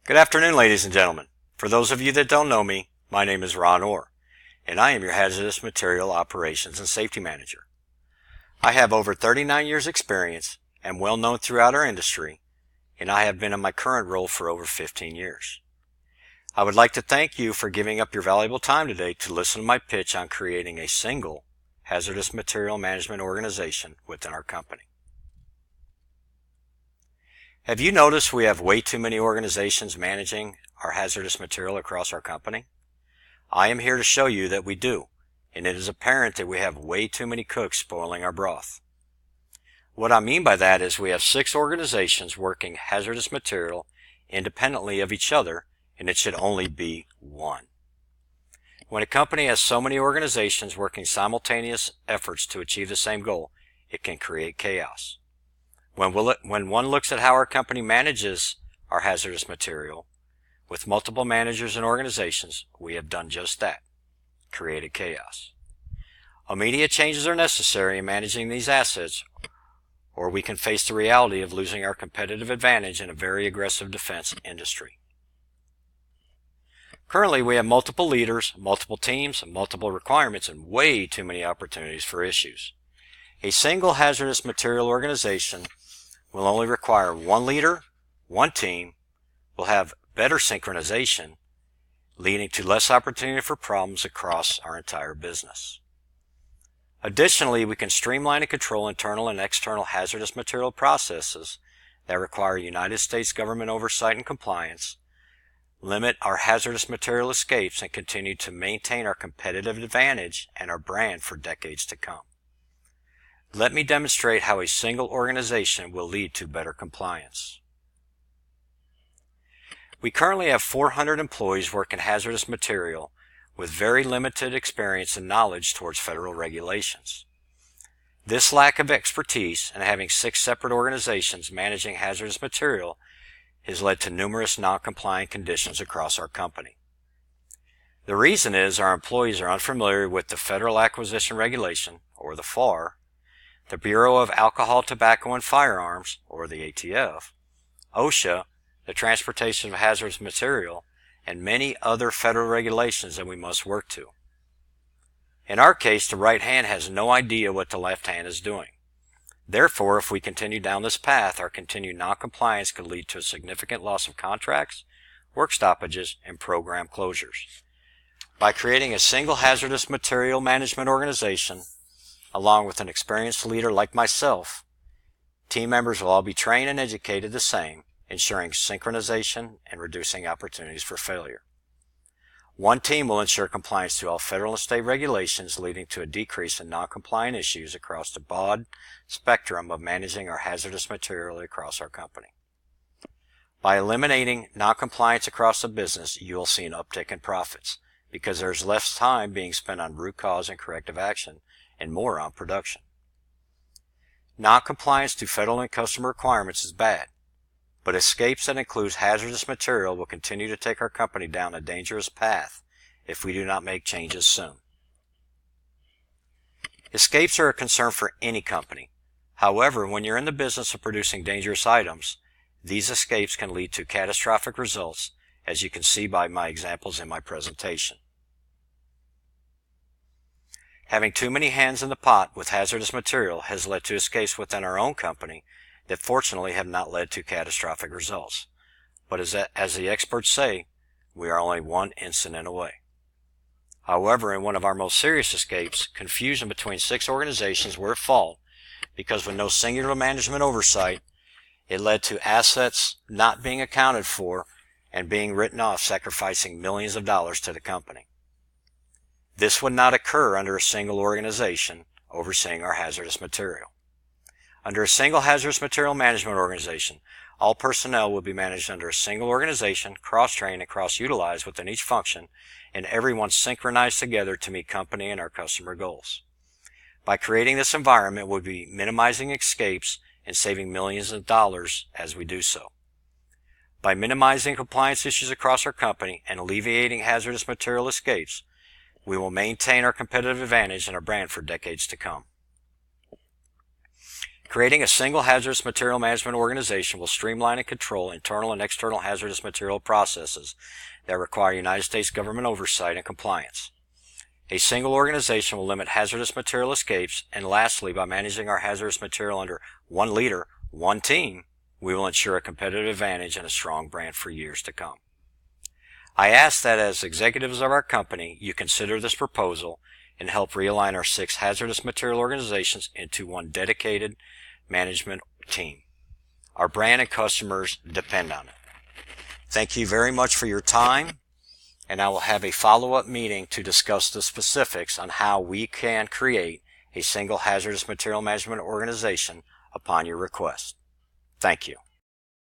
Good afternoon, ladies and gentlemen. For those of you that don't know me, my name is Ron Orr, and I am your Hazardous Material Operations and Safety Manager. I have over 39 years experience and well known throughout our industry, and I have been in my current role for over 15 years. I would like to thank you for giving up your valuable time today to listen to my pitch on creating a single hazardous material management organization within our company. Have you noticed we have way too many organizations managing our hazardous material across our company? I am here to show you that we do, and it is apparent that we have way too many cooks spoiling our broth. What I mean by that is we have 6 organizations working hazardous material independently of each other, and it should only be one. When a company has so many organizations working simultaneous efforts to achieve the same goal, it can create chaos. When one looks at how our company manages our hazardous material, with multiple managers and organizations, we have done just that, created chaos. Immediate changes are necessary in managing these assets, or we can face the reality of losing our competitive advantage in a very aggressive defense industry. Currently, we have multiple leaders, multiple teams, multiple requirements, and way too many opportunities for issues. A single hazardous material organization will only require one leader, one team, will have better synchronization, leading to less opportunity for problems across our entire business. Additionally, we can streamline and control internal and external hazardous material processes that require United States government oversight and compliance, limit our hazardous material escapes, and continue to maintain our competitive advantage and our brand for decades to come. Let me demonstrate how a single organization will lead to better compliance. We currently have 400 employees working hazardous material with very limited experience and knowledge towards federal regulations. This lack of expertise and having 6 separate organizations managing hazardous material has led to numerous non-compliant conditions across our company. The reason is our employees are unfamiliar with the Federal Acquisition Regulation, or the FAR, the Bureau of Alcohol, Tobacco, and Firearms, or the ATF, OSHA, the Transportation of Hazardous Material, and many other federal regulations that we must work to. In our case, the right hand has no idea what the left hand is doing. Therefore, if we continue down this path, our continued noncompliance could lead to a significant loss of contracts, work stoppages, and program closures. By creating a single hazardous material management organization, along with an experienced leader like myself, team members will all be trained and educated the same, ensuring synchronization and reducing opportunities for failure. One team will ensure compliance to all federal and state regulations, leading to a decrease in non-compliant issues across the broad spectrum of managing our hazardous material across our company. By eliminating non-compliance across the business, you will see an uptick in profits, because there is less time being spent on root cause and corrective action, and more on production. Non-compliance to federal and customer requirements is bad, but escapes that includes hazardous material will continue to take our company down a dangerous path if we do not make changes soon. Escapes are a concern for any company. However, when you're in the business of producing dangerous items, these escapes can lead to catastrophic results, as you can see by my examples in my presentation. Having too many hands in the pot with hazardous material has led to escapes within our own company that fortunately have not led to catastrophic results. But as the experts say, we are only one incident away. However, in one of our most serious escapes, confusion between 6 organizations were at fault because with no singular management oversight, it led to assets not being accounted for and being written off, sacrificing millions of dollars to the company. This would not occur under a single organization overseeing our hazardous material. Under a single hazardous material management organization, all personnel will be managed under a single organization, cross-trained and cross-utilized within each function, and everyone synchronized together to meet company and our customer goals. By creating this environment, we'll be minimizing escapes and saving millions of dollars as we do so. By minimizing compliance issues across our company and alleviating hazardous material escapes, we will maintain our competitive advantage and our brand for decades to come. Creating a single hazardous material management organization will streamline and control internal and external hazardous material processes that require United States government oversight and compliance. A single organization will limit hazardous material escapes, and lastly, by managing our hazardous material under one leader, one team, we will ensure a competitive advantage and a strong brand for years to come. I ask that as executives of our company, you consider this proposal and help realign our 6 hazardous material organizations into one dedicated management team. Our brand and customers depend on it. Thank you very much for your time, and I will have a follow-up meeting to discuss the specifics on how we can create a single hazardous material management organization upon your request. Thank you.